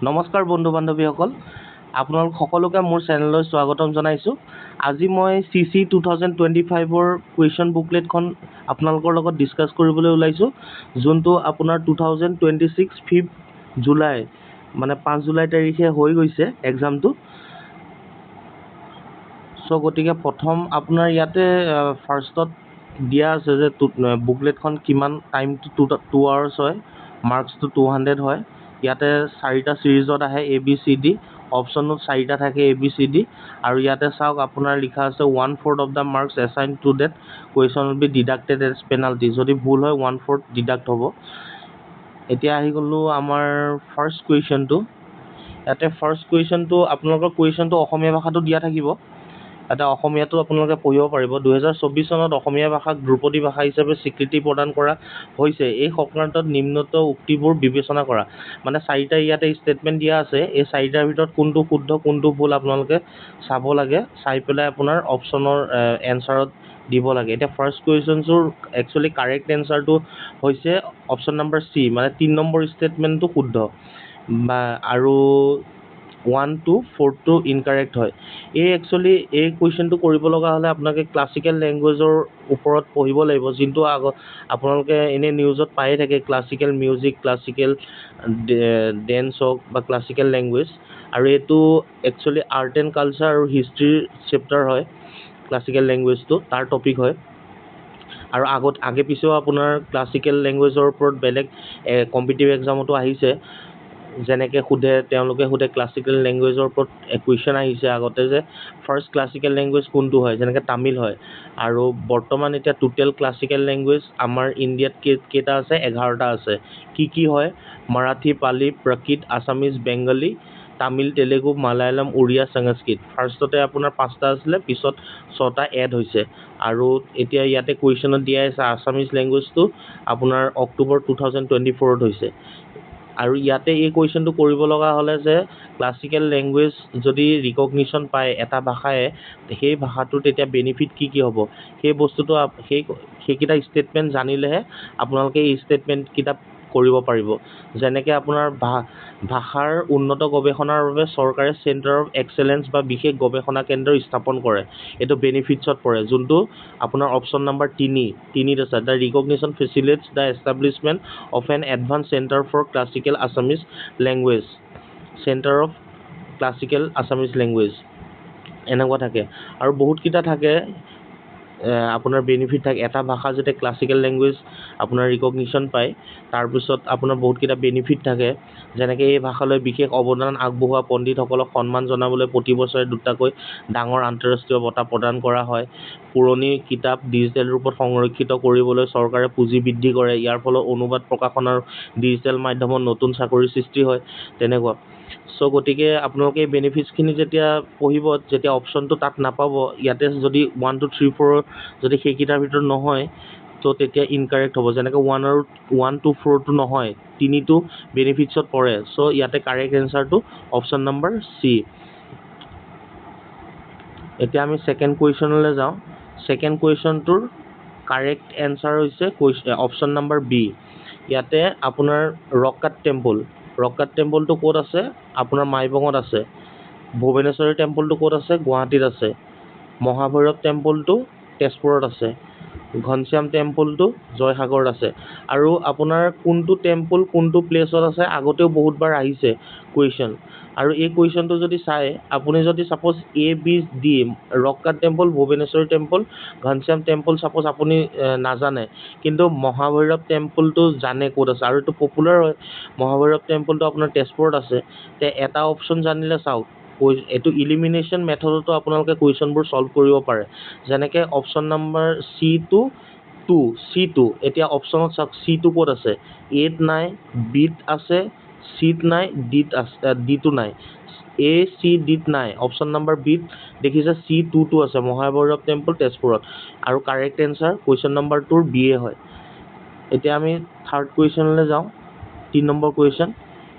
নমস্কাৰ বন্ধু বান্ধৱীসকল, আপোনালোক সকলোকে মোৰ চেনেললৈ স্বাগতম জনাইছোঁ। আজি মই CC 2025ৰ কুৱেশ্যন বুকলেটখন আপোনালোকৰ লগত ডিছকাছ কৰিবলৈ ওলাইছোঁ, যোনটো আপোনাৰ 2026 5 জুলাই মানে 5 জুলাই তাৰিখে হৈ গৈছে এক্সামটো। চ' গতিকে প্ৰথম আপোনাৰ ইয়াতে ফাৰ্ষ্টত দিয়া আছে যে বুকলেটখন কিমান টাইমটো 2 আৱাৰ্ছ হয়, মাৰ্কছটো 200 হয়। ইয়াতে 4টা ছিৰিজত আহে ABCD, অপশ্যনত 4টা থাকে ABCD, আৰু ইয়াতে চাওক আপোনাৰ লিখা আছে 1/4 of the marks assign to that question will be deducted as penalty. যদি ভুল হয় 1/4 ডিডাক্ট হ'ব। এতিয়া আহি গ'লোঁ আমাৰ ফাৰ্ষ্ট কুৱেশ্যনটো। ইয়াতে ফাৰ্ষ্ট কুৱেশ্যনটো আপোনালোকৰ কুৱেশ্যনটো অসমীয়া ভাষাটো দিয়া থাকিব। এটা অসমীয়াটো আপোনালোকে পঢ়িব পাৰিব। 2024 চনত অসমীয়া ভাষাক ধ্ৰুপদী ভাষা হিচাপে স্বীকৃতি প্ৰদান কৰা হৈছে। এই সংক্ৰান্তত নিম্নত উক্তিবোৰ বিবেচনা কৰা। মানে 4টা ইয়াতে ষ্টেটমেণ্ট দিয়া আছে। এই 4টাৰ ভিতৰত কোনটো শুদ্ধ কোনটো ভুল আপোনালোকে চাব লাগে, চাই পেলাই আপোনাৰ অপশ্যনৰ এনচাৰত দিব লাগে। এতিয়া ফাৰ্ষ্ট কুৱেশ্যনটোৰ একচুৱেলি কাৰেক্ট এনচাৰটো হৈছে অপশ্যন নম্বৰ C, মানে 3 নম্বৰ ষ্টেটমেণ্টটো শুদ্ধ বা আৰু 1 to 4টো ইনকাৰেক্ট হয়। একচুৱেলি এই কুৱেশ্যনটো কৰিব লগা হ'লে আপোনালোকে ক্লাছিকেল লেংগুৱেজৰ ওপৰত পঢ়িব লাগিব, যোনটো আগত আপোনালোকে এনেই নিউজত পায়ে থাকে, ক্লাছিকেল মিউজিক, ক্লাছিকেল ডেন্স হওক বা ক্লাছিকেল লেংগুৱেজ। আৰু এইটো একচুৱেলি আৰ্ট এণ্ড কালচাৰ আৰু হিষ্ট্ৰীৰ চেপ্টাৰ হয়। ক্লাছিকেল লেংগুৱেজটো তাৰ টপিক হয়। আৰু আগে পিছেও আপোনাৰ ক্লাছিকেল লেংগুৱেজৰ ওপৰত বেলেগ কম্পিটিটিভ এক্সামতো আহিছে। যেনেকৈ তেওঁলোকে সোধে ক্লাছিকেল লেংগুৱেজৰ ওপৰত কুৱেশ্যন আহিছে আগতে যে ফাৰ্ষ্ট ক্লাছিকেল লেংগুৱেজ কোনটো হয়, যেনেকৈ তামিল হয়। আৰু বৰ্তমান এতিয়া টোটেল ক্লাছিকেল লেংগুৱেজ আমাৰ ইণ্ডিয়াত কেইটা আছে? 11টা আছে। কি হয়? মাৰাঠী, পালি, প্ৰাকৃত, আছামিজ, বেংগলী, তামিল, তেলেগু, মালায়ালম, উৰিয়া, সংস্কৃত। ফাৰ্ষ্টতে আপোনাৰ 5টা আছিলে, পিছত 6টা এড হৈছে। আৰু এতিয়া ইয়াতে কুৱেশ্যনত দিয়া আছে আছামিজ লেংগুৱেজটো আপোনাৰ অক্টোবৰ 2024ত হৈছে। আৰু ইয়াতে এই কুৱেশ্যনটো কৰিব লগা হ'লে যে ক্লাছিকেল লেংগুৱেজ যদি ৰিকগনিশ্যন পায় এটা ভাষাই, সেই ভাষাটোৰ তেতিয়া বেনিফিট কি হ'ব, সেই বস্তুটো সেইকেইটা ষ্টেটমেণ্ট জানিলেহে আপোনালোকে এই ষ্টেটমেণ্টকেইটা কৰিব পাৰিব। যেনেকৈ আপোনাৰ ভাষাৰ উন্নত গৱেষণাৰ বাবে চৰকাৰে চেণ্টাৰ অফ এক্সেলেঞ্চ বা বিশেষ গৱেষণা কেন্দ্ৰ স্থাপন কৰে। এইটো বেনিফিটছত পৰে, যোনটো আপোনাৰ অপশ্যন নম্বৰ 3ত আছে। The recognition facilitates the establishment of an advance centre for classical Assamese language, centre of classical Assamese language, এনেকুৱা থাকে। আৰু বহুতকেইটা থাকে আপোনাৰ বেনিফিট থাকে। এটা ভাষা যেতিয়া ক্লাছিকেল লেংগুৱেজ আপোনাৰ ৰিকগনিশ্যন পায়, তাৰপিছত আপোনাৰ বহুতকেইটা বেনিফিট থাকে। যেনেকৈ এই ভাষালৈ বিশেষ অৱদান আগবঢ়োৱা পণ্ডিতসকলক সন্মান জনাবলৈ প্ৰতি বছৰে 2টাকৈ ডাঙৰ আন্তঃৰাষ্ট্ৰীয় বঁটা প্ৰদান কৰা হয়। পুৰণি কিতাপ ডিজিটেল ৰূপত সংৰক্ষিত কৰিবলৈ চৰকাৰে পুঁজি বৃদ্ধি কৰে। ইয়াৰ ফলত অনুবাদ, প্ৰকাশন আৰু ডিজিটেল মাধ্যমত নতুন চাকৰিৰ সৃষ্টি হয়। তেনেকুৱা। চ' গতিকে আপোনালোকে এই বেনিফিটছখিনি যেতিয়া পঢ়িব, যেতিয়া অপশ্যনটো তাত নাপাব, ইয়াতে যদি 1 2 3 4 যদি সেইকেইটাৰ ভিতৰত নহয়, তো তেতিয়া ইনকাৰেক্ট হ'ব। যেনেকৈ 1 to 4টো নহয়, 3টো বেনিফিটছত পৰে। চ' ইয়াতে কাৰেক্ট এনচাৰটো অপশ্যন নম্বৰ C। এতিয়া আমি ছেকেণ্ড কুৱেশ্যনলৈ যাওঁ। ছেকেণ্ড কুৱেশ্যনটোৰ কাৰেক্ট এনচাৰ হৈছে অপশ্যন নম্বৰ B। ইয়াতে আপোনাৰ ৰক কাট টেম্পলটো ক'ত আছে? আপোনাৰ মাইবঙত আছে। ভুৱনেশ্বৰী টেম্পলটো ক'ত আছে? গুৱাহাটীত আছে। মহাভৈৰৱ টেম্পলটো তেজপুৰত আছে। ঘনশ্যাম টেম্পলটো জয়সাগৰত আছে। আৰু আপোনাৰ কোনটো টেম্পল কোনটো প্লেচত আছে আগতেও বহুতবাৰ আহিছে কুৱেশ্যন। আৰু এই কুৱেশ্যনটো যদি চাই, আপুনি যদি suppose ABD rock cut temple, Bhubaneswari temple, Ghanashyam temple suppose আপুনি নাজানে, কিন্তু মহাভৈৰৱ টেম্পলটো জানে ক'ত আছে, আৰু এইটো পপুলাৰ হয়। মহাভৈৰৱ টেম্পলটো আপোনাৰ তেজপুৰত আছে। তে এটা অপশ্যন জানিলে চাওক, এইটো ইলিমিনেশ্যন মেথডতো আপোনালোকে কুৱেশ্যনবোৰ চল্ভ কৰিব পাৰে। যেনেকৈ অপশ্যন নম্বৰ C2। এতিয়া অপশ্যনত চাওক C2 ক'ত আছে? Aত নাই, Bত আছে, Cত নাই, Dটো নাই। ACDত নাই। অপশ্যন নম্বৰ Bত দেখিছে C2টো আছে, মহাভৈৰৱ টেম্পল তেজপুৰত। আৰু কাৰেক্ট এনচাৰ কুৱেশ্যন নম্বৰ 2ৰ B হয়। এতিয়া আমি থাৰ্ড কুৱেশ্যনলৈ যাওঁ। 3 নম্বৰ কুৱেশ্যন।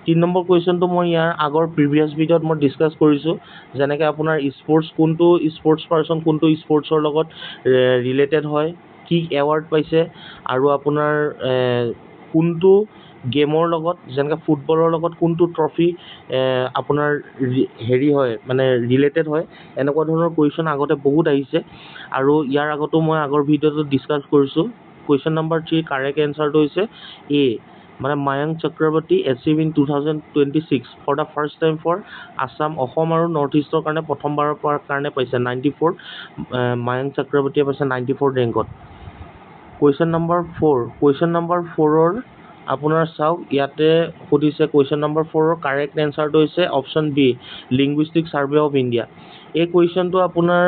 3 নম্বৰ কুৱেশ্যনটো মই ইয়াৰ আগৰ প্ৰিভিয়াছ ভিডিঅ'ত মই ডিছকাছ কৰিছোঁ। যেনেকৈ আপোনাৰ কোনটো স্পৰ্টছ পাৰ্চন কোনটো স্পৰ্টছৰ লগত ৰিলেটেড হয়, কি এৱাৰ্ড পাইছে, আৰু আপোনাৰ কোনটো গেমৰ লগত যেনেকৈ ফুটবলৰ লগত কোনটো ট্ৰফি আপোনাৰ হেৰি হয় মানে ৰিলেটেড হয়, এনেকুৱা ধৰণৰ কুৱেশ্যন আগতে বহুত আহিছে। আৰু ইয়াৰ আগতো মই আগৰ ভিডিঅ'টো ডিছকাছ কৰিছোঁ। কুৱেশ্যন নম্বৰ 3 কাৰেক্ট এনচাৰটো হৈছে এ, মানে Mayank Chakraborty achieve in 2026 for the first time for Assam, Assam আৰু নৰ্থ ইষ্টৰ কাৰণে প্ৰথমবাৰৰ কাৰণে পাইছে 94, মায়াংক চক্ৰৱৰ্তীয়ে পাইছে 94 ৰেংকত। কুৱেশ্যন নম্বৰ 4, কুৱেশ্যন নম্বৰ 4ৰ আপোনাৰ চাওক ইয়াতে সুধিছে কুৱেশ্যন নম্বৰ 4ৰ কাৰেক্ট এনচাৰটো হৈছে option B, linguistic survey of India. এই কুৱেশ্যনটো আপোনাৰ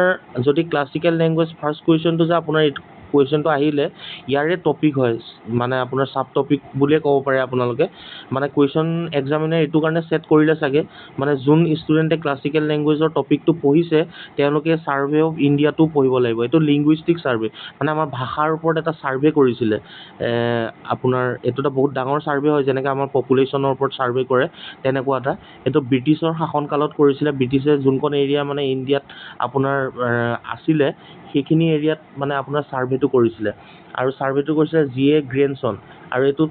যদি ক্লাছিকেল লেংগুৱেজ ফাৰ্ষ্ট কুৱেশ্যনটো যে আপোনাৰ কুৱেশ্যনটো আহিলে ইয়াৰে টপিক হয়, মানে আপোনাৰ চাব টপিক বুলিয়ে ক'ব পাৰে আপোনালোকে। মানে কুৱেশ্যন এক্সামিনাৰ এইটো কাৰণে ছেট কৰিলে চাগে, মানে যোন ষ্টুডেণ্টে ক্লাছিকেল লেংগুৱেজৰ টপিকটো পঢ়িছে তেওঁলোকে ছাৰ্ভে অফ ইণ্ডিয়াটো পঢ়িব লাগিব। এইটো লিংগুইষ্টিক ছাৰ্ভে, মানে আমাৰ ভাষাৰ ওপৰত এটা ছাৰ্ভে কৰিছিলে। আপোনাৰ এইটো এটা বহুত ডাঙৰ ছাৰ্ভে হয়, যেনেকৈ আমাৰ পপুলেশ্যনৰ ওপৰত ছাৰ্ভে কৰে তেনেকুৱা এটা। এইটো ব্ৰিটিছৰ শাসনকালত কৰিছিলে। ব্ৰিটিছে যোনখন এৰিয়া মানে ইণ্ডিয়াত আপোনাৰ আছিলে সেইখিনি এৰিয়াত মানে আপোনাৰ ছাৰ্ভেটো কৰিছিলে। আৰু ছাৰ্ভেটো কৰিছিলে জি.এ. গ্ৰেনছন। আৰু এইটোত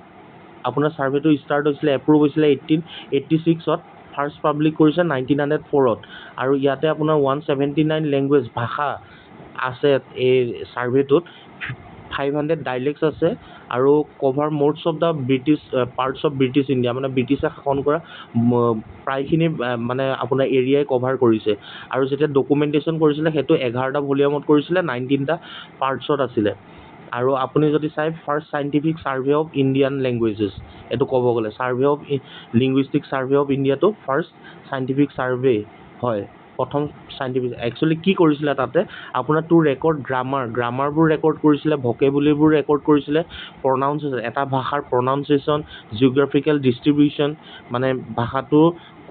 আপোনাৰ ছাৰ্ভেটো ষ্টাৰ্ট হৈছিলে, এপ্ৰুভ হৈছিলে 1886ত, ফাৰ্ষ্ট পাব্লিক কৰিছে 1904ত। আৰু ইয়াতে আপোনাৰ 179 লেংগুৱেজ ভাষা আছে এই ছাৰ্ভেটোত, 500 ডাইলেক্টছ আছে, আৰু cover most of the British parts of British India, মানে ব্ৰিটিছে শাসন কৰা প্ৰায়খিনি মানে আপোনাৰ এৰিয়াই কভাৰ কৰিছে। আৰু যেতিয়া ডকুমেণ্টেশ্যন কৰিছিলে সেইটো 11টা ভলিউমত কৰিছিলে, 19টা পাৰ্টছত আছিলে। আৰু আপুনি যদি চাই first scientific survey of Indian languages, এইটো ক'ব গ'লে survey of linguistic survey of ইণ্ডিয়াটো ফাৰ্ষ্ট চাইণ্টিফিক ছাৰ্ভে হয়, প্ৰথম চাইণ্টিফিক। একচুৱেলি কি কৰিছিলে তাতে আপোনাৰ টু ৰেকৰ্ড গ্ৰামাৰবোৰ ৰেকৰ্ড কৰিছিলে, ভকেবুলাৰীবোৰ ৰেকৰ্ড কৰিছিলে, প্ৰনাউন্সিয়েশ্যন, এটা ভাষাৰ প্ৰনাউন্সিয়েশ্যন, জিঅ'গ্ৰাফিকেল ডিষ্ট্ৰিবিউশ্যন, মানে ভাষাটো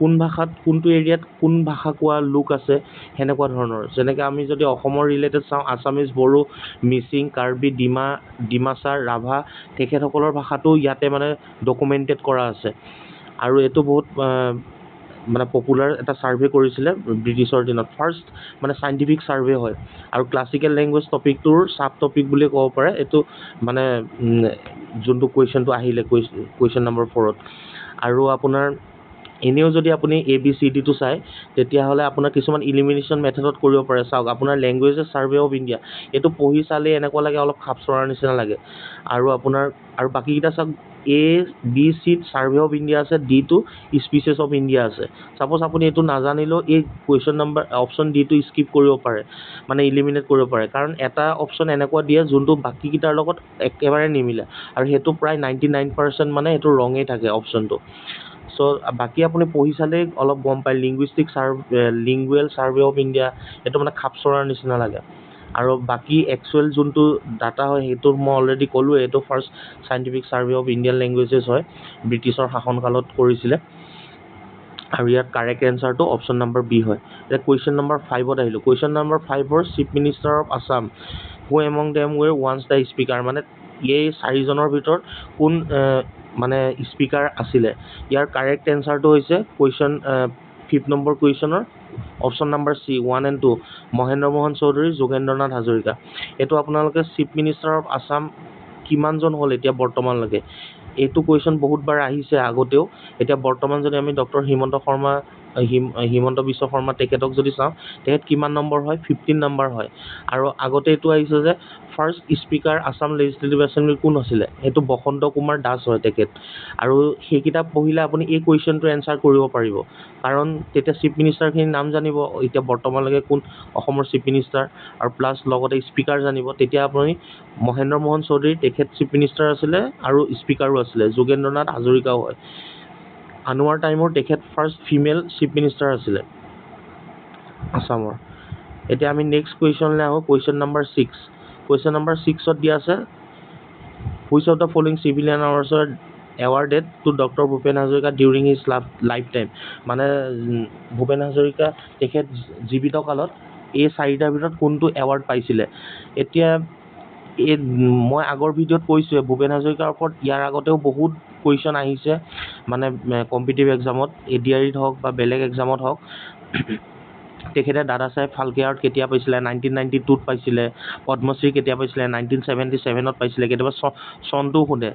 কোন ভাষাত কোনটো এৰিয়াত কোন ভাষা কোৱা লোক আছে সেনেকুৱা ধৰণৰ। যেনেকৈ আমি যদি অসমৰ ৰিলেটেড চাওঁ, আছামিজ, বড়ো, মিচিং, কাৰ্বি, ডিমাচা, ৰাভা, তেখেতসকলৰ ভাষাটো ইয়াতে মানে ডকুমেণ্টেড কৰা আছে। আৰু এইটো বহুত মানে পপুলাৰ এটা ছাৰ্ভে কৰিছিলে ব্ৰিটিছৰ দিনত, ফাৰ্ষ্ট মানে চাইণ্টিফিক ছাৰ্ভে হয়। আৰু ক্লাছিকেল লেংগুৱেজ টপিকটোৰ চাব টপিক বুলি ক'ব পাৰে এইটো, মানে যোনটো কুৱেশ্যনটো আহিলে কুৱেশ্যন নম্বৰ 4ত। আৰু আপোনাৰ এনেও যদি আপুনি ABCDটো চায় তেতিয়াহ'লে আপোনাৰ কিছুমান ইলিমিনেশ্যন মেথডত কৰিব পাৰে। চাওক আপোনাৰ লেংগুৱেজেছ ছাৰ্ভে অফ ইণ্ডিয়া, এইটো পঢ়ি চালে এনেকুৱা লাগে অলপ খাপ চৰাৰ নিচিনা লাগে। আৰু আপোনাৰ আৰু বাকীকেইটা চাওক, ABCত ছাৰ্ভে অফ ইণ্ডিয়া আছে, ডিটো স্পিচেছ অফ ইণ্ডিয়া আছে। ছাপ'জ আপুনি এইটো নাজানিলেও এই কুৱেশ্যন নম্বৰ অপশ্যন ডিটো স্কিপ কৰিব পাৰে, মানে ইলিমিনেট কৰিব পাৰে, কাৰণ এটা অপশ্যন এনেকুৱা দিয়ে যোনটো বাকীকেইটাৰ লগত একেবাৰে নিমিলে, আৰু সেইটো প্ৰায় 99% মানে সেইটো ৰঙেই থাকে অপশ্যনটো। চ' বাকী আপুনি পঢ়ি চালেই অলপ গম পায় লিংগুৱেল ছাৰ্ভে অফ ইণ্ডিয়া, এইটো মানে খাপ চৰাৰ নিচিনা লাগে। আৰু বাকী একচুৱেল যোনটো ডাটা হয় সেইটো মই অলৰেডি ক'লোৱে, এইটো first scientific survey of Indian languages হয়, ব্ৰিটিছৰ শাসনকালত কৰিছিলে। আৰু ইয়াত কাৰেক্ট এনচাৰটো অপশ্যন নম্বৰ বি হয়। এতিয়া কুৱেশ্যন নম্বৰ 5ত আহিলোঁ। কুৱেশ্যন নম্বৰ 5ৰ chief minister of Assam who among them were once the speaker, মানে এই 4জনৰ ভিতৰত কোন মানে স্পীকাৰ আছিলে। ইয়াৰ কাৰেক্ট এনচাৰটো হৈছে কুৱেশ্যন 5 নম্বৰ কুৱেশ্যনৰ option number C, 1 and 2, Mahendra Mohan Choudhury, Jogendranath Hazarika. এইটো আপোনালোকে চিফ মিনিষ্টাৰ অফ আছাম কিমানজন হ'ল এতিয়া বৰ্তমানলৈকে, এইটো কুৱেশ্যন বহুতবাৰ আহিছে আগতেও। এতিয়া বৰ্তমান যদি আমি ডক্টৰ হিমন্ত বিশ্ব শৰ্মা তেখেতক যদি চাওঁ, তেখেত কিমান নম্বৰ হয়, 15 নম্বৰ হয়। আৰু আগতে এইটো আহিছে যে ফাৰ্ষ্ট স্পীকাৰ আছাম লেজিছলেটিভ এছেম্বলিৰ কোন আছিলে, সেইটো বসন্ত কুমাৰ দাস হয় তেখেত। আৰু সেই কিতাপ পঢ়িলে আপুনি এই কুৱেশ্যনটো এনচাৰ কৰিব পাৰিব, কাৰণ তেতিয়া চিফ মিনিষ্টাৰখিনিৰ নাম জানিব, এতিয়া বৰ্তমানলৈকে কোন অসমৰ চিফ মিনিষ্টাৰ, আৰু প্লাছ লগতে স্পীকাৰ জানিব। তেতিয়া আপুনি মহেন্দ্ৰ মোহন চৌধুৰী তেখেত চিফ মিনিষ্টাৰ আছিলে আৰু স্পীকাৰো আছিলে, যোগেন্দ্ৰনাথ হাজৰিকাও হয়। আনোৱাৰ টাইমৰ তেখেত ফাৰ্ষ্ট ফিমেল চিফ মিনিষ্টাৰ আছিলে আছামৰ। এতিয়া আমি নেক্সট কুৱেশ্যনলৈ আহোঁ, কুৱেশ্যন নম্বৰ 6। কুৱেশ্যন নম্বৰ 6ত দিয়া আছে, which of the following civilian awarded to doctor Bhupen Hazarika during his lifetime, মানে ভূপেন হাজৰিকা তেখেত জীৱিত কালত এই 4টাৰ ভিতৰত কোনটো এৱাৰ্ড পাইছিলে। এতিয়া মই আগৰ ভিডিঅ'ত কৈছোঁৱে ভূপেন হাজৰিকাৰ ওপৰত ইয়াৰ আগতেও বহুত কুৱেশ্যন আহিছে, মানে কম্পিটিটিভ এক্সামত, ADREত হওক বা বেলেগ এক্সামত হওক। তেখেতে দাদা চাহেব ফাল্কে আৱাৰ্ড কেতিয়া পাইছিলে 1992ত পাইছিলে পদ্মশ্ৰী কেতিয়া পাইছিলে 1977ত পাইছিলে কেতিয়াবা চনটো সোধে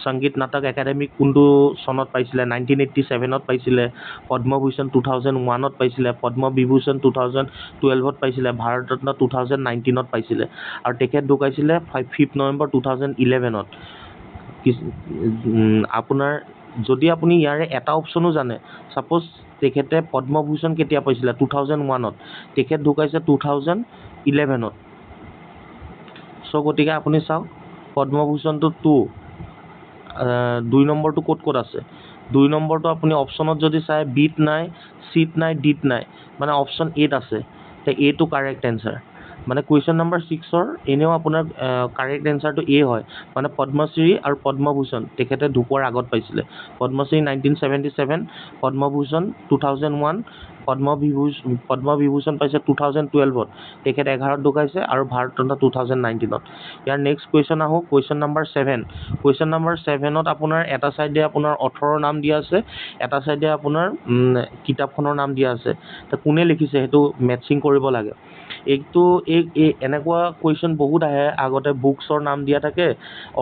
সংগীত নাটক একাডেমি কোনটো চনত পাইছিলে 1987ত পাইছিলে পদ্মভূষণ 2001ত পাইছিলে পদ্মবিভূষণ 2012ত পাইছিলে ভাৰত ৰত্ন 2019ত পাইছিলে আৰু তেখেত ঢুকাইছিলে 5 নৱেম্বৰ 2011ত আপোনাৰ যদি আপুনি ইয়াৰে এটা অপশ্যনো জানে ছাপ'জ তেখেতে পদ্মভূষণ কেতিয়া পাইছিলে 2001ত তেখেত ঢুকাইছে 2011ত চ' গতিকে আপুনি চাওক পদ্মভূষণটো 2 নম্বৰটো ক'ত আছে 2 নম্বৰটো আপুনি অপশ্যনত যদি চাই বিত নাই চিত নাই ডিত নাই মানে অপশ্যন এত আছে তে এটো কাৰেক্ট এনচাৰ মানে কুৱেশ্যন নম্বৰ 6ৰ এনেও আপোনাৰ কাৰেক্ট এনচাৰটো এ হয় মানে পদ্মশ্ৰী আৰু পদ্মভূষণ তেখেতে ঢুকোৱাৰ আগত পাইছিলে পদ্মশ্ৰী 1977 পদ্মভূষণ 2001 পদ্মবিভূষণ পাইছে 2012ত তেখেত 11ত ঢুকাইছে আৰু ভাৰত ৰত্ন 2019ত ইয়াৰ নেক্সট কুৱেশ্যন আহোঁ কুৱেশ্যন নম্বৰ 7 কুৱেশ্যন নম্বৰ 7ত আপোনাৰ এটা চাইডে আপোনাৰ অথৰৰ নাম দিয়া আছে এটা চাইডে আপোনাৰ কিতাপখনৰ নাম দিয়া আছে তে কোনে লিখিছে সেইটো মেটচিং কৰিব লাগে এইটো এনেকুৱা কুৱেশ্যন বহুত আহে আগতে বুকছৰ নাম দিয়া থাকে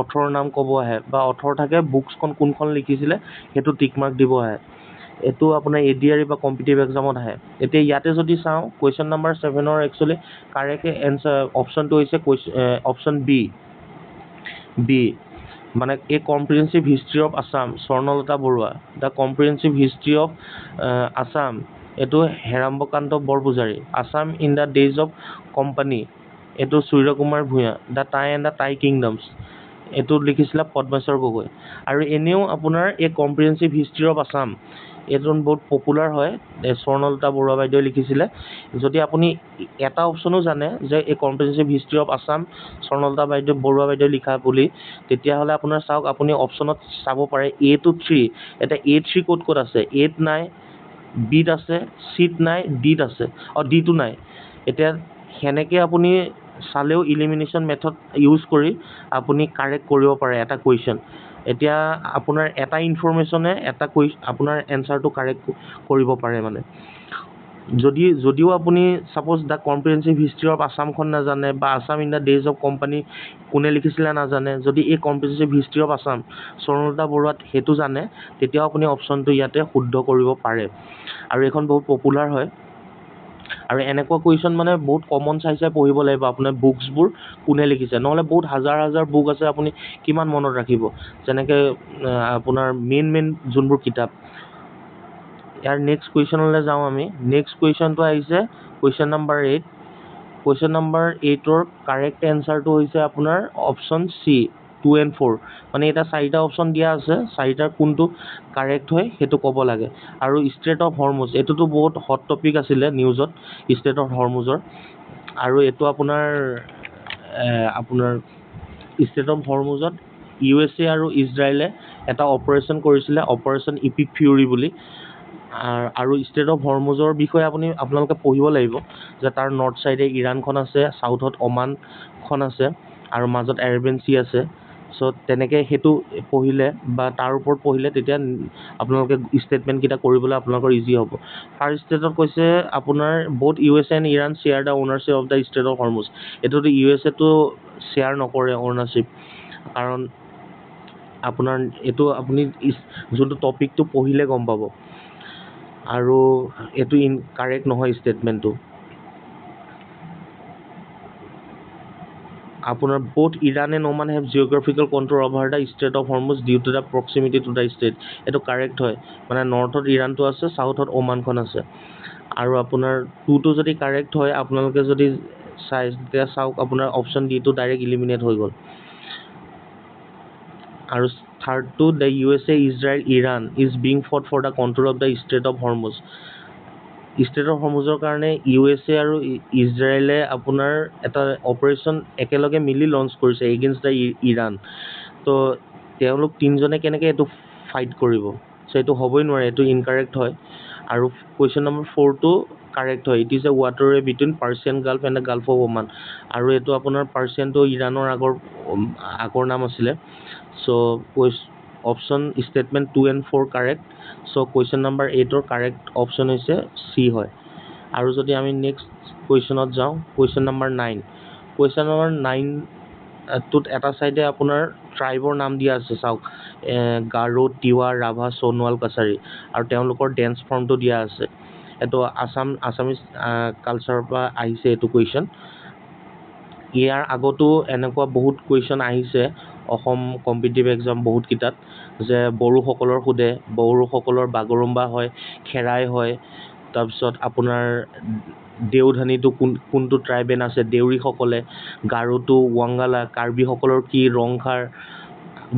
অথৰৰ নাম ক'ব আহে বা অথৰ থাকে বুকছখন কোনখন লিখিছিলে সেইটো টিক মাৰ্ক দিব আহে এইটো আপোনাৰ এডিআৰই বা কম্পিটিটিভ এক্সামত আহে এতিয়া ইয়াতে যদি চাওঁ কুৱেশ্যন নম্বৰ 7ৰ একচুৱেলি কাৰেক্ট এনচাৰ অপশ্যনটো হৈছে অপশ্যন বি মানে a comprehensive history of Assam Swarnalata Barua the comprehensive history of Assam এইটো Herambakanta Borpujari Assam in the days of company এইটো Surya Kumar Bhuyan the Tai and the Tai kingdoms এইটো লিখিছিলে পদ্মেশ্বৰ গগৈ আৰু এনেও আপোনাৰ এই কম্প্ৰিহেনচিভ হিষ্ট্ৰী অফ আছাম এইটো বহুত পপুলাৰ হয় স্বৰ্ণলতা বৰুৱা বাইদেৱে লিখিছিলে যদি আপুনি এটা অপশ্যনো জানে যে এই comprehensive history of Assam Swarnalata Barua বাইদেৱে লিখা বুলি তেতিয়াহ'লে আপোনাৰ চাওক আপুনি অপশ্যনত চাব পাৰে A to 3 এতিয়া A3 ক'ত আছে এত নাই বিত আছে চিত নাই ডিত আছে ডিটো নাই এতিয়া সেনেকে আপুনি চালেও ইলিমিনেশ্যন মেথড ইউজ কৰি আপুনি কাৰেক্ট কৰিব পাৰে এটা কুৱেশ্যন এতিয়া আপোনাৰ এটা ইনফৰমেশ্যনে এটা আপোনাৰ এনচাৰটো কাৰেক্ট কৰিব পাৰে মানে যদিও আপুনি suppose the comprehensive history of আছামখন নাজানে বা Assam in the days of company কোনে লিখিছিলে নাজানে যদি এই comprehensive history of Assam Swarnalata বৰুৱাত সেইটো জানে তেতিয়াও আপুনি অপশ্যনটো ইয়াতে শুদ্ধ কৰিব পাৰে আৰু এইখন বহুত পপুলাৰ হয় আৰু এনেকুৱা কুৱেশ্যন মানে বহুত কমন চাই পঢ়িব লাগিব আপোনাৰ বুকছবোৰ কোনে লিখিছে নহ'লে বহুত হাজাৰ বুক আছে আপুনি কিমান মনত ৰাখিব যেনেকৈ আপোনাৰ মেইন যোনবোৰ কিতাপ ইয়াৰ নেক্সট কুৱেশ্যনলৈ যাওঁ আমি নেক্সট কুৱেশ্যনটো আহিছে কুৱেশ্যন নম্বৰ 8 কুৱেশ্যন নম্বৰ 8ৰ কাৰেক্ট এনচাৰটো হৈছে আপোনাৰ অপশ্যন চি 2 and 4 মানে এটা 4টা অপশ্যন দিয়া আছে 4টাৰ কোনটো কাৰেক্ট হয় সেইটো ক'ব লাগে আৰু ষ্ট্ৰেট অফ হৰমুজ এইটোতো বহুত হট টপিক আছিলে নিউজত ষ্ট্ৰেট অফ হৰমুজৰ আৰু এইটো আপোনাৰ ষ্ট্ৰেট অফ হৰমুজত USA আৰু ইজৰাইলে এটা অপাৰেশ্যন কৰিছিলে অপাৰেশ্যন ইপিক ফিউৰি বুলি আৰু ষ্ট্ৰেট অফ হৰমুজৰ বিষয়ে আপোনালোকে পঢ়িব লাগিব যে তাৰ নৰ্থ চাইডে ইৰাণখন আছে চাউথত ওমানখন আছে আৰু মাজত এৰেবিয়ান চি আছে চ' তেনেকৈ সেইটো পঢ়িলে বা তাৰ ওপৰত পঢ়িলে তেতিয়া আপোনালোকে ষ্টেটমেণ্টকেইটা কৰিবলৈ আপোনালোকৰ ইজি হ'ব ফাৰ্ষ্ট ষ্টেটত কৈছে আপোনাৰ বহুত USA and Iran share the ownership of the strait of Hormuz এইটোতো USAটো শ্বেয়াৰ নকৰে অ'নাৰশ্বিপ কাৰণ আপোনাৰ এইটো আপুনি যোনটো টপিকটো পঢ়িলে গম পাব আৰু এইটো কাৰেক্ট নহয় ষ্টেটমেণ্টটো আপোনাৰ both Iran and Oman have geographical control over the Strait of Hormuz due to the proximity to the state এইটো কাৰেক্ট হয় মানে নৰ্থত ইৰাণটো আছে চাউথত ওমানখন আছে আৰু আপোনাৰ 2টো যদি কাৰেক্ট হয় আপোনালোকে যদি চাই তেতিয়া চাওক আপোনাৰ অপশ্যন ডিটো ডাইৰেক্ট ইলিমিনেট হৈ গ'ল আৰু থাৰ্ডটো the USA Israel Iran is being fought for the control of the strait of Hormuz strait of হৰমুজৰ কাৰণে USA আৰু ইজৰাইলে আপোনাৰ এটা অপাৰেশ্যন একেলগে মিলি লঞ্চ কৰিছে এগেইনষ্ট দ্য ইৰাণ তো তেওঁলোক তিনিজনে কেনেকৈ এইটো ফাইট কৰিব চ' এইটো হ'বই নোৱাৰে এইটো ইনকাৰেক্ট হয় আৰু কুৱেশ্যন নম্বৰ 4টো কাৰেক্ট হয় it is a waterway between Persian gulf and the gulf of Oman আৰু এইটো আপোনাৰ পাৰ্চিয়ানটো ইৰাণৰ আগৰ নাম আছিলে so' option statement 2 and 4 correct so' question number 8ৰ কাৰেক্ট অপশ্যন হৈছে চি হয় আৰু যদি আমি নেক্সট কুৱেশ্যনত যাওঁ, কুৱেশ্যন নম্বৰ 9, কুৱেশ্যন নম্বৰ 9 টোত এটা চাইডে আপোনাৰ ট্ৰাইবৰ নাম দিয়া আছে চাওক, গাৰো, তিৱা, ৰাভা, সোণোৱাল, কছাৰী, আৰু তেওঁলোকৰ ডেন্স ফৰ্মটো দিয়া আছে। এইটো আছামিজ কালচাৰৰ পৰা আহিছে এইটো কুৱেশ্যন। ইয়াৰ আগতো এনেকুৱা বহুত কুৱেশ্যন আহিছে অসম কম্পিটিটিভ এক্সাম বহুত কিতাত, যে বড়োসকলৰ সোধে, বড়োসকলৰ বাগৰুম্বা হয়, খেৰাই হয়, তাৰপিছত আপোনাৰ দেওধানীটো কোনটো ট্ৰাইবেন আছে, দেউৰীসকলে, গাৰোটো ৱাংগালা, কাৰ্বিসকলৰ কি ৰংখাৰ,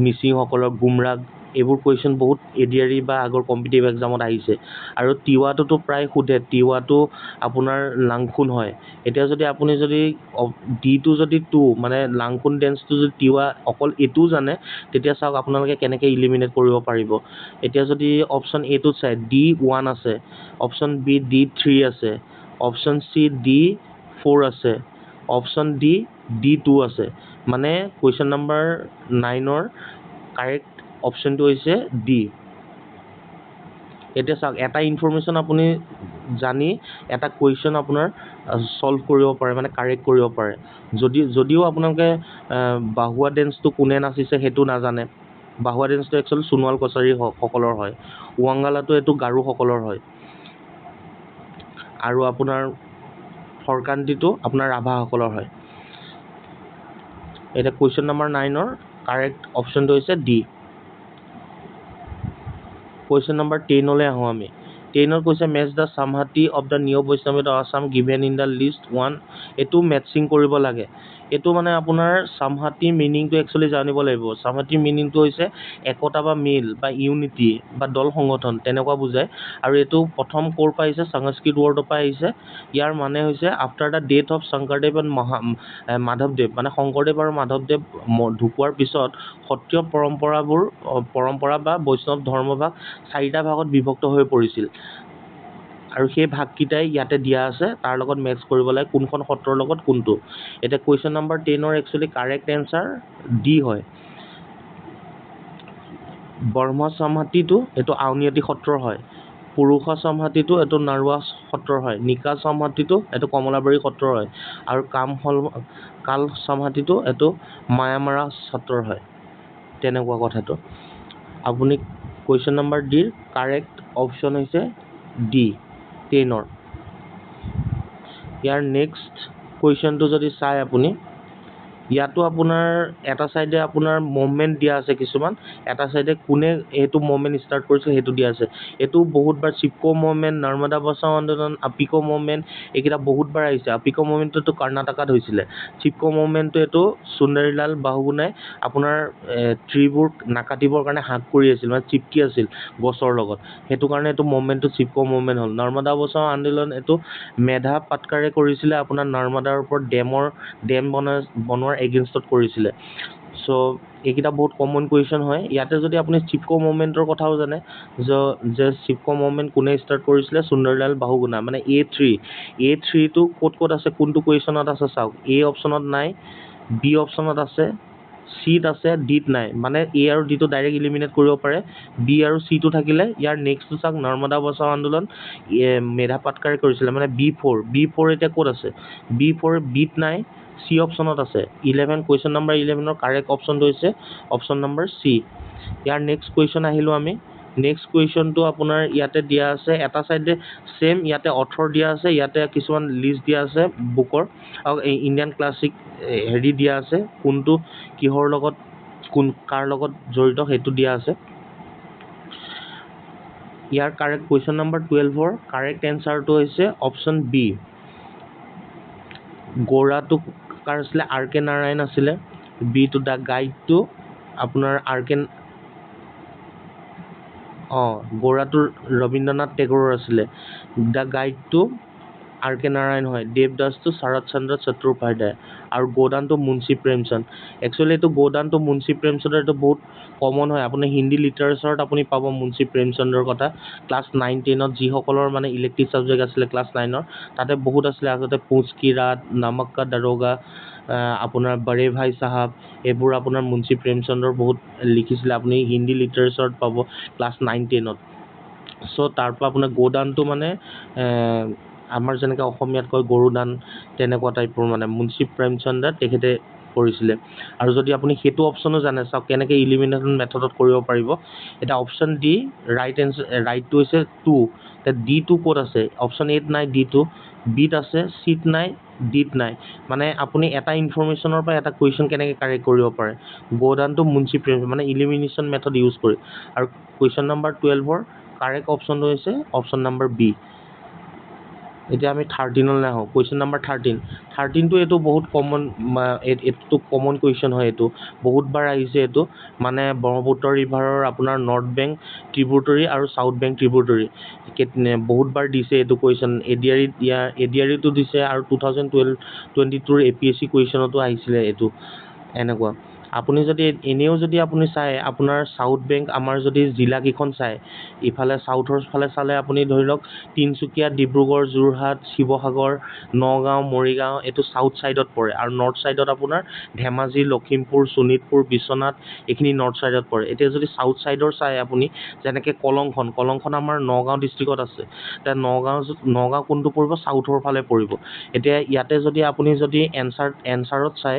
মিচিংসকলৰ গুমৰাগ, এইবোৰ কুৱেশ্যন বহুত এডিআৰই বা আগৰ কম্পিটিটিভ এক্সামত আহিছে। আৰু তিৱাটোতো প্ৰায় সোধে, তিৱাটো আপোনাৰ লাংখুন হয়। এতিয়া যদি আপুনি যদি ডিটো যদি 2 মানে লাংখুন ডেন্সটো যদি তিৱা অকল এইটোও জানে, তেতিয়া চাওক আপোনালোকে কেনেকৈ ইলিমিনেট কৰিব পাৰিব। এতিয়া যদি অপশ্যন এটোত চাই D1 আছে, অপশ্যন বি D3 আছে, অপশ্যন চি D4 আছে, অপশ্যন ডি D2 আছে। মানে কুৱেশ্যন নম্বৰ 9ৰ কাৰেক্ট অপশ্যনটো হৈছে ডি। এতিয়া চাওক, এটা ইনফৰমেশ্যন আপুনি জানি এটা কুৱেশ্যন আপোনাৰ ছল্ভ কৰিব পাৰে, মানে কাৰেক্ট কৰিব পাৰে। যদিও আপোনালোকে বাহুৱা ডেন্সটো কোনে নাচিছে সেইটো নাজানে, বাহুৱা ডেন্সটো একচুৱেলি সোণোৱাল কছাৰী সকলৰ হয়, ৱাংগালাটো এইটো গাৰোসকলৰ হয়, আৰু আপোনাৰ ফৰকান্তিটো আপোনাৰ ৰাভাসকলৰ হয়। এতিয়া কুৱেশ্যন নম্বৰ 9ৰ কাৰেক্ট অপশ্যনটো হৈছে ডি। কুৱেশ্যন নম্বৰ 10লৈ আহোঁ আমি। 10ৰ কৈছে match the Samhati of the new Vaishnavite Assam given in the list 1। এইটো মেটচিং কৰিব লাগে। এইটো মানে আপোনাৰ সামহাতি মিনিংটো একচুৱেলি জানিব লাগিব। সামহাতি মিনিংটো হৈছে একতা বা মিল বা ইউনিটি বা দল সংগঠন তেনেকুৱা বুজায়। আৰু এইটো প্ৰথম ক'ৰ পৰা আহিছে, সংস্কৃত ৱৰ্ডৰ পৰা আহিছে। ইয়াৰ মানে হৈছে after the death of Sankardev and মাধৱদেৱ, মানে শংকৰদেৱ আৰু মাধৱদেৱ ঢুকোৱাৰ পিছত সত্ৰীয় পৰম্পৰা বা বৈষ্ণৱ ধৰ্মভাগ 4টা ভাগত বিভক্ত হৈ পৰিছিল। আৰু সেই ভাগকেইটাই ইয়াতে দিয়া আছে, তাৰ লগত মেটচ কৰিব লাগে কোনখন সত্ৰৰ লগত কোনটো। এতিয়া কুৱেশ্যন নম্বৰ 10ৰ একচুৱেলি কাৰেক্ট এনচাৰ ডি হয়। ব্ৰহ্ম সামহাতিটো এইটো আউনীআটী সত্ৰৰ হয়, পুৰুষ সামহাতিটো এইটো নাৰোৱা সত্ৰৰ হয়, নিকা সামহাতিটো এইটো কমলাবাৰী সত্ৰৰ হয়, আৰু কাল সামহাতিটো এইটো মায়ামাৰা সত্ৰৰ হয়। তেনেকুৱা কথাটো। আপুনি কুৱেশ্যন নম্বৰ ডিৰ কাৰেক্ট অপশ্যন হৈছে ডি 10ৰ। ইয়াৰ নেক্সট কুৱেশ্যনটো যদি চাই আপুনি, ইয়াতো আপোনাৰ এটা চাইডে আপোনাৰ মুভমেণ্ট দিয়া আছে কিছুমান, এটা চাইডে কোনে এইটো মুভমেণ্ট ষ্টাৰ্ট কৰিছে সেইটো দিয়া আছে। এইটো বহুতবাৰ চিপকো মুভমেণ্ট, নৰ্মদা বচাও আন্দোলন, আপিকো মুভমেণ্ট, এইকেইটা বহুতবাৰ আহিছে। আপিকো মুভমেণ্টটো কৰ্ণাটকাত হৈছিলে, চিপকো মুভমেণ্টটো এইটো সুন্দৰীলাল বাহুগুণাই আপোনাৰ ট্ৰিবোৰ নাকাটিবৰ কাৰণে হাত কৰি আছিল, মানে চিপকি আছিল গছৰ লগত, সেইটো কাৰণে এইটো মুভমেণ্টটো চিপকো মুভমেণ্ট হ'ল। নৰ্মদা বচাও আন্দোলন এইটো মেধা পাটকাৰে কৰিছিলে, আপোনাৰ নৰ্মদাৰ ওপৰত ডেম বনোৱাৰ এগেইনষ্টত কৰিছিলে। চ' এইকেইটা বহুত কমন কুৱেশ্যন হয়। ইয়াতে যদি আপুনি চিপকো মুভমেণ্টৰ কথাও জানে, যে চিপকো মুভমেণ্ট কোনে ষ্টাৰ্ট কৰিছিলে, সুন্দৰীলাল বাহুগুণা, মানে A3টো ক'ত আছে, কোনটো কুৱেশ্যনত আছে চাওক। এ অপশ্যনত নাই, বি অপশ্যনত আছে, চিত আছে, ডিত নাই। মানে এ আৰু ডিটো ডাইৰেক্ট ইলিমিনেট কৰিব পাৰে, বি আৰু চিটো থাকিলে ইয়াৰ নেক্সটটো চাওক, নৰ্মদা বচাও আন্দোলন মেধা পাটকাৰে কৰিছিলে, মানে B4 এতিয়া ক'ত আছে, B4 বিত নাই, চি অপশ্যনত আছে। কুৱেশ্যন নম্বৰ 11ৰ কাৰেক্ট অপশ্যনটো হৈছে অপশ্যন নম্বৰ চি। ইয়াৰ নেক্সট কুৱেশ্যন আহিলোঁ আমি। নেক্সট কুৱেশ্যনটো আপোনাৰ ইয়াতে দিয়া আছে, এটা চাইডে ছেম, ইয়াতে অথৰ দিয়া আছে, ইয়াতে কিছুমান লিষ্ট দিয়া আছে বুকৰ, আৰু ইণ্ডিয়ান ক্লাছিক দিয়া আছে, কোনটো কিহৰ লগত কাৰ লগত জড়িত সেইটো দিয়া আছে। ইয়াৰ কাৰেক্ট কুৱেশ্যন নম্বৰ 12ৰ কাৰেক্ট এনচাৰটো হৈছে অপশ্যন বি। গৌৰাটো কাৰ আছিলে, আৰ কে নাৰায়ণ আছিলে। বিটো দ্য গাইডটো আপোনাৰ গৌৰাটো ৰবীন্দ্ৰনাথ টেগৰৰ আছিলে, দ্য গাইডটো আৰ কে নাৰায়ণ হয়, দেৱদাসটো শৰৎ চন্দ্ৰ চট্টোপাধ্যায়, আৰু গোদানটো মুন্সী প্ৰেমচন্দ। একচুৱেলি এইটো গোদানটো মুন্সী প্ৰেমচন্দৰ এইটো বহুত কমন হয়, আপুনি হিন্দী লিটাৰেচাৰত আপুনি পাব মুন্সী প্ৰেমচন্দৰ কথা। ক্লাছ 9-10ত যিসকলৰ মানে ইলেক্টিভ ছাবজেক্ট আছিলে ক্লাছ 9ৰ, তাতে বহুত আছিলে আগতে, পুছ কি ৰাত, নমক কা দাৰোগা, আপোনাৰ বড়ে ভাই চাহাব, এইবোৰ আপোনাৰ মুন্সী প্ৰেমচন্দৰ বহুত লিখিছিলে, আপুনি হিন্দী লিটাৰেচাৰত পাব ক্লাছ 9-10ত। চ' তাৰ পৰা আপোনাৰ গোদানটো মানে আমাৰ যেনেকৈ অসমীয়াত কয় গৰুদান তেনেকুৱা টাইপৰ মানে মুন্সী প্ৰেমচন্দে তেখেতে কৰিছিলে। আৰু যদি আপুনি সেইটো অপশ্যনো জানে, চাওক কেনেকৈ ইলিমিনেশ্যন মেথডত কৰিব পাৰিব। এটা অপশ্যন ডি ৰাইটটো হৈছে 2, D2 ক'ত আছে? অপশ্যন এত নাই D2, বিত আছে, চিত নাই, ডিত নাই। মানে আপুনি এটা ইনফৰ্মেশ্যনৰ পৰা এটা কুৱেশ্যন কেনেকৈ কাৰেক্ট কৰিব পাৰে, গৌদানটো মুন্সী প্ৰেম মানে ইলিমিনেশ্যন মেথড ইউজ কৰি। আৰু কুৱেশ্যন নম্বৰ 12ৰ কাৰেক্ট অপশ্যনটো হৈছে অপশ্যন নম্বৰ বি। এতিয়া আমি 13লৈ আহোঁ। কুৱেশ্যন নম্বৰ 13টো এইটো বহুত কমন, এইটো কমন কুৱেশ্যন হয়। এইটো বহুতবাৰ আহিছে। এইটো মানে ব্ৰহ্মপুত্ৰ ৰিভাৰৰ আপোনাৰ নৰ্থ বেংক ট্ৰিবিউটৰী আৰু চাউথ বেংক ট্ৰিবিউটৰী বহুতবাৰ দিছে এইটো কুৱেশ্যন। এডিআৰিটো দিছে আৰু 2022ৰ APSC কুৱেশ্যনতো আহিছিলে এইটো এনেকুৱা। আপুনি যদি এনেও যদি আপুনি চাই আপোনাৰ চাউথ বেংক আমাৰ যদি জিলাকেইখন চায়, ইফালে চাউথৰ ফালে চালে আপুনি ধৰি লওক তিনিচুকীয়া, ডিব্ৰুগড়, যোৰহাট, শিৱসাগৰ, নগাঁও, মৰিগাঁও এইটো চাউথ ছাইডত পৰে। আৰু নৰ্থ ছাইডত আপোনাৰ ধেমাজি, লখিমপুৰ, শোণিতপুৰ, বিশ্বনাথ এইখিনি নৰ্থ ছাইডত পৰে। এতিয়া যদি চাউথ ছাইডৰ চাই আপুনি, যেনেকৈ কলংখন আমাৰ নগাঁও ডিষ্ট্ৰিক্টত আছে। এতিয়া নগাঁও কোনটো পৰিব? চাউথৰ ফালে পৰিব। এতিয়া ইয়াতে যদি আপুনি যদি এনচাৰত চাই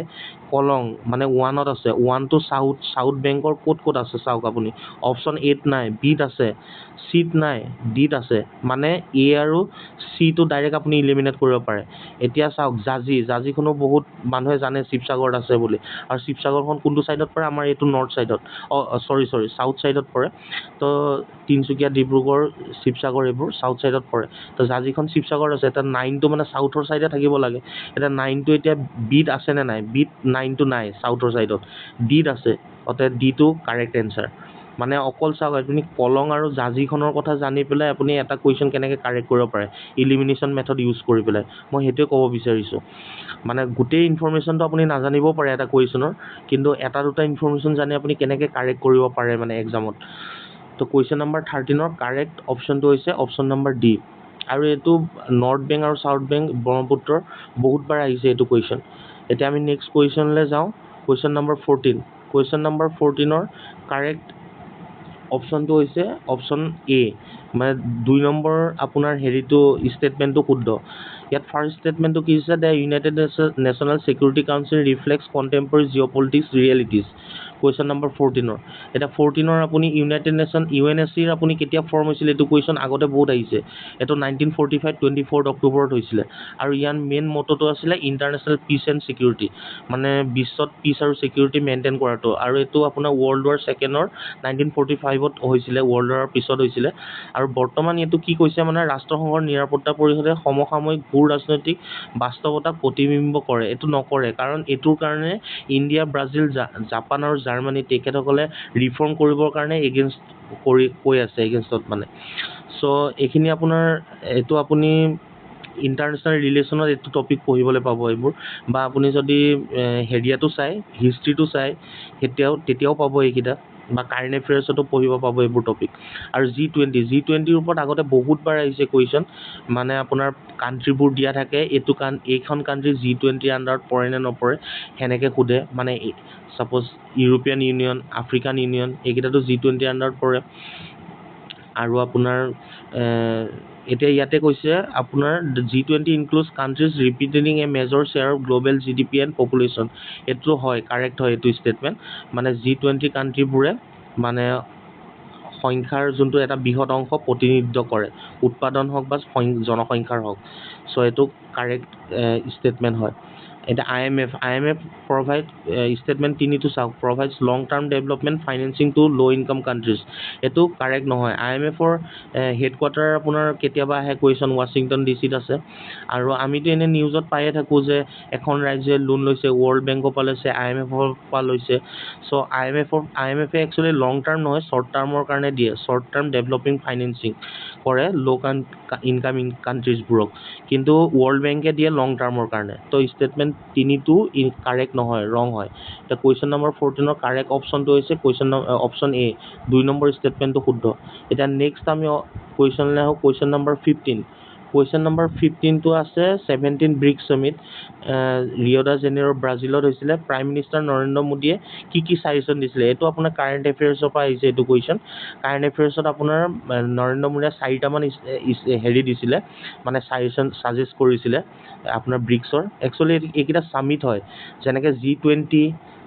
কলং মানে 1ত আছে। 1টো চাউথ বেংকৰ ক'ত আছে চাওক আপুনি। অপশ্যন এত নাই, বিত আছে, চিত নাই, ডিত আছে। মানে এ আৰু চিটো ডাইৰেক্ট আপুনি ইলিমিনেট কৰিব পাৰে। এতিয়া চাওক জাজিখনো বহুত মানুহে জানে শিৱসাগৰত আছে বুলি। আৰু শিৱসাগৰখন কোনটো ছাইডত পৰে? আমাৰ এইটো নৰ্থ ছাইডত, চৰি চাউথ ছাইডত পৰে। তো তিনিচুকীয়া, ডিব্ৰুগড়, শিৱসাগৰ এইবোৰ চাউথ ছাইডত পৰে। তো জাজিখন শিৱসাগৰত আছে। এতিয়া 9টো মানে চাউথৰ ছাইডে থাকিব লাগে। এতিয়া 9টো এতিয়া বিত আছেনে নাই? বিত 9টো নাই চাউথৰ ছাইডত, ডিত আছে। অৰ্থাৎ ডিটো কাৰেক্ট এনচাৰ। মানে অকল চাওক আপুনি কলং আৰু জাজিখনৰ কথা জানি পেলাই আপুনি এটা কুৱেশ্যন কেনেকৈ কাৰেক্ট কৰিব পাৰে ইলিমিনেশ্যন মেথড ইউজ কৰি পেলাই, মই সেইটোৱে ক'ব বিচাৰিছোঁ। মানে গোটেই ইনফৰ্মেশ্যনটো আপুনি নাজানিবও পাৰে এটা কুৱেশ্যনৰ, কিন্তু এটা দুটা ইনফৰ্মেশ্যন জানি আপুনি কেনেকৈ কাৰেক্ট কৰিব পাৰে মানে এক্সামত। তো কুৱেশ্যন নম্বৰ 13ৰ কাৰেক্ট অপশ্যনটো হৈছে অপশ্যন নম্বৰ ডি। আৰু এইটো নৰ্থ বেংক আৰু চাউথ বেংক ব্ৰহ্মপুত্ৰৰ বহুতবাৰ আহিছে এইটো কুৱেশ্যন। এতিয়া আমি নেক্সট কুৱেশ্যনলৈ যাওঁ। Question number 14। কুৱেশ্যন নম্বৰ 14ৰ কাৰেক্ট অপশ্যনটো হৈছে অপশ্যন এ, মানে 2 নম্বৰ আপোনাৰ হেৰিটো ষ্টেটমেণ্টটো শুদ্ধ। ইয়াত ফাৰ্ষ্ট ষ্টেটমেণ্টটো কি হৈছে? The united national security council reflects contemporary geopolitics realities. Question number 14ৰ। এতিয়া 14ৰ আপুনি ইউনাইটেড নেশ্যন UNSCৰ আপুনি কেতিয়া ফৰ্ম হৈছিলে এইটো কুৱেশ্যন আগতে বহুত আহিছে। এইটো 1945 24 অক্টোবৰত হৈছিলে। আৰু ইয়াৰ মেইন মটটো আছিলে ইণ্টাৰনেশ্যনেল পিচ এণ্ড ছিকিউৰিটি, মানে বিশ্বত পিচ আৰু ছিকিউৰিটি মেইনটেইন কৰাটো। আৰু এইটো আপোনাৰ ৱৰ্ল্ড ৱাৰ ছেকেণ্ডৰ 1945ত হৈছিলে, ৱৰ্ল্ড ৱাৰৰ পিছত হৈছিলে। আৰু বৰ্তমান এইটো কি কৈছে মানে ৰাষ্ট্ৰসংঘৰ নিৰাপত্তা পৰিষদে সমসাময়িক ভূ ৰাজনৈতিক বাস্তৱতাক প্ৰতিবিম্ব কৰে। এইটো নকৰে, কাৰণ এইটোৰ কাৰণে ইণ্ডিয়া, ব্ৰাজিল, জাপান আৰু জাৰ্মানী তেখেতসকলে ৰিফৰ্ম কৰিবৰ কাৰণে কৈ আছে এগেইনষ্টত মানে। চ' এইখিনি আপোনাৰ এইটো আপুনি ইণ্টাৰনেশ্যনেল ৰিলেশ্যনত এইটো টপিক পঢ়িবলৈ পাব এইবোৰ। বা আপুনি যদি হেৰিয়াটো চাই, হিষ্ট্ৰীটো চাই তেতিয়াও পাব এইকেইটা। বা কাৰেণ্ট এফেয়াৰ্ছতো পঢ়িব পাব এইবোৰ টপিক। আৰু G20ৰ ওপৰত আগতে বহুতবাৰ আহিছে কুৱেশ্যন। মানে আপোনাৰ কাণ্ট্ৰিবোৰ দিয়া থাকে, এইখন কাণ্ট্ৰি G20 আণ্ডাৰত পৰে নে নপৰে সেনেকৈ সোধে। মানে suppose European union, African union এইকেইটাতো G20 আণ্ডাৰত পৰে। আৰু আপোনাৰ এতিয়া ইয়াতে কৈছে আপোনাৰ G20 includes countries ৰিপ্ৰেজেণ্টিং A major share of global GDP and population. এইটো হয়, কাৰেক্ট হয় এইটো ষ্টেটমেণ্ট। মানে G20 কাণ্ট্ৰিবোৰে মানে সংখ্যাৰ যোনটো এটা বৃহৎ অংশ প্ৰতিনিধিত্ব কৰে, উৎপাদন হওক বা জনসংখ্যাৰ হওক। চ' এইটো কাৰেক্ট ষ্টেটমেণ্ট হয়। এতিয়া IMF প্ৰভাইড ষ্টেটমেণ্ট 3টো চাওক, প্ৰভাইডছ লং টাৰ্ম ডেভেলপমেণ্ট ফাইনেন্সিং টু ল' ইনকাম কাণ্ট্ৰিজ। এইটো কাৰেক্ট নহয়। IMFৰ হেডকোৱাৰ্টাৰ আপোনাৰ কেতিয়াবা আহে কুৱেশ্যন ৱাশ্বিংটন DC-ত আছে। আৰু আমিতো এনেই নিউজত পায়ে থাকোঁ যে এখন ৰাজ্যই লোন লৈছে, ৱৰ্ল্ড বেংকৰ পৰা লৈছে, IMFৰ পৰা লৈছে। চ' IMFে একচুৱেলি লং টাৰ্ম নহয়, শ্বৰ্ট টাৰ্মৰ কাৰণে দিয়ে। শ্বৰ্ট টাৰ্ম ডেভেলপিং ফাইনেন্সিং কৰে ল' ইনকাম কাণ্ট্ৰিজবোৰক, কিন্তু ৱৰ্ল্ড বেংকে দিয়ে লং টাৰ্মৰ কাৰণে। তো ষ্টেটমেণ্ট 3টো কাৰেক্ট নহয়, ৰং হয়। এতিয়া কুৱেশ্যন নম্বৰ 14ৰ কাৰেক্ট অপশ্যনটো হৈছে অপশ্যন এ, 2 নম্বৰ ষ্টেটমেণ্টটো শুদ্ধ। এতিয়া নেক্সট আমি কুৱেশ্যনলৈ আহোঁ। Question number 15। কুৱেশ্যন নম্বৰ 15টো আছে 17 ব্ৰিক্স সমিট ৰিঅ' ডা জেনেৰ' ব্ৰাজিলত হৈছিলে প্ৰাইম মিনিষ্টাৰ নৰেন্দ্ৰ মোদীয়ে কি ছাজেশ্যন দিছিলে এইটো আপোনাৰ কাৰেণ্ট এফেয়াৰ্ছৰ পৰা আহিছে এইটো কুৱেশ্যন কাৰেণ্ট এফেয়াৰ্ছত আপোনাৰ নৰেন্দ্ৰ মোদীয়ে 4টামান হেৰি দিছিলে মানে ছাজেষ্ট কৰিছিলে আপোনাৰ ব্ৰিক্সৰ একচুৱেলি এইকেইটা ছামিট হয় যেনেকৈ G20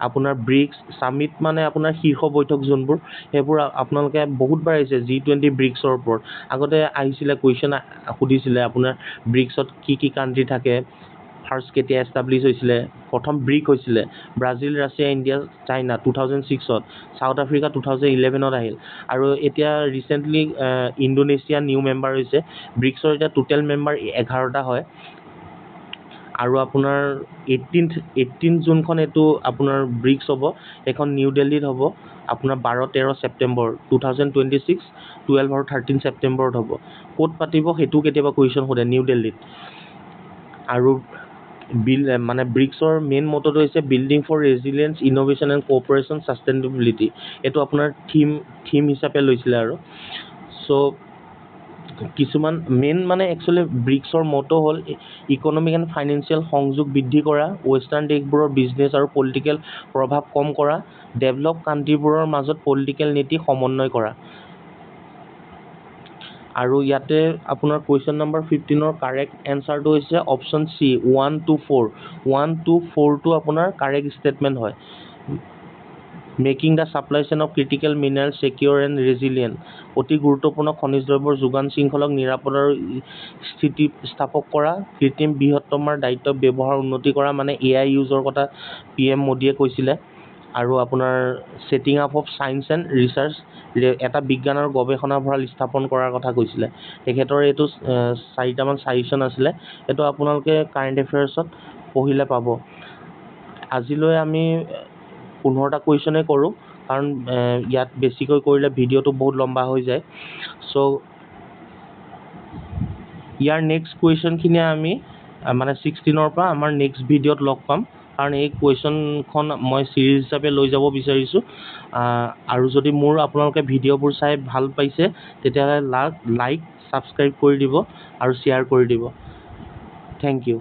আপোনাৰ ব্ৰিক্স ছামিট মানে আপোনাৰ শীৰ্ষ বৈঠক যোনবোৰ সেইবোৰ আপোনালোকে বহুতবাৰ আহিছে G20 ব্ৰিক্সৰ ওপৰত আগতে আহিছিলে কুৱেশ্যন সুধিছিলে আপোনাৰ ব্ৰিক্সত কি কাণ্ট্ৰি থাকে ফাৰ্ষ্ট কেতিয়া এষ্টাব্লিছ হৈছিলে প্ৰথম ব্ৰিক হৈছিলে ব্ৰাজিল ৰাছিয়া ইণ্ডিয়া চাইনা 2006ত চাউথ আফ্ৰিকা 2011ত আহিল আৰু এতিয়া ৰিচেণ্টলি ইণ্ডোনেছিয়া নিউ মেম্বাৰ হৈছে ব্ৰিক্সৰ এতিয়া টোটেল মেম্বাৰ 11টা হয় আৰু আপোনাৰ 18 যোনখন এইটো আপোনাৰ ব্ৰিক্স হ'ব সেইখন নিউ দিল্লীত হ'ব আপোনাৰ 12-13 ছেপ্টেম্বৰ 2026 12 আৰু 13 ছেপ্টেম্বৰত হ'ব ক'ত পাতিব সেইটো কেতিয়াবা কুৱেশ্যন সোধে নিউ দিল্লীত আৰু মানে ব্ৰিক্সৰ মেইন মটটো হৈছে building for resilience innovation and cooperation sustainability এইটো আপোনাৰ থিম হিচাপে লৈছিলে আৰু চ' কিছুমান মেইন মানে একচুৱেলি ব্ৰিক্সৰ মটো হ'ল ইকনমিক এণ্ড ফাইনেন্সিয়েল সংযোগ বৃদ্ধি কৰা ৱেষ্টাৰ্ণ দেশবোৰৰ বিজনেছ আৰু পলিটিকেল প্ৰভাৱ কম কৰা ডেভেলপ কাণ্ট্ৰিবোৰৰ মাজত পলিটিকেল নীতি সমন্বয় কৰা আৰু ইয়াতে আপোনাৰ কুৱেশ্যন নম্বৰ 15ৰ কাৰেক্ট এনচাৰটো হৈছে অপশ্যন চি 1 to 4 1 to 4টো আপোনাৰ কাৰেক্ট ষ্টেটমেণ্ট হয় making the supply chain of critical mineral secure and resilient অতি গুৰুত্বপূৰ্ণ খনিজ দ্ৰব্যৰ যোগান শৃংখলক নিৰাপদ আৰু স্থিতিস্থাপক কৰা কৃত্ৰিম বৃহত্তমাৰ দায়িত্ব ব্যৱহাৰ উন্নতি কৰা মানে AI ইউজৰ কথা PM মোদীয়ে কৈছিলে আৰু আপোনাৰ setting up of science and research এটা বিজ্ঞান আৰু গৱেষণা ভঁৰাল স্থাপন কৰাৰ কথা কৈছিলে তেখেতৰ এইটো 4টামান ছাজেশ্যন আছিলে এইটো আপোনালোকে কাৰেণ্ট এফেয়াৰ্ছত পঢ়িলে পাব আজিলৈ আমি 15টা কুৱেশ্যনেই কৰোঁ কাৰণ ইয়াত বেছিকৈ কৰিলে ভিডিঅ'টো বহুত লম্বা হৈ যায় চ' ইয়াৰ নেক্সট কুৱেশ্যনখিনি আমি মানে 16ৰ পৰা আমাৰ নেক্সট ভিডিঅ'ত লগ পাম কাৰণ এই কুৱেশ্যনখন মই চিৰিজ হিচাপে লৈ যাব বিচাৰিছোঁ আৰু যদি মোৰ আপোনালোকে ভিডিঅ'বোৰ চাই ভাল পাইছে তেতিয়াহ'লে লাইক ছাবস্ক্ৰাইব কৰি দিব আৰু শ্বেয়াৰ কৰি দিব থেংক ইউ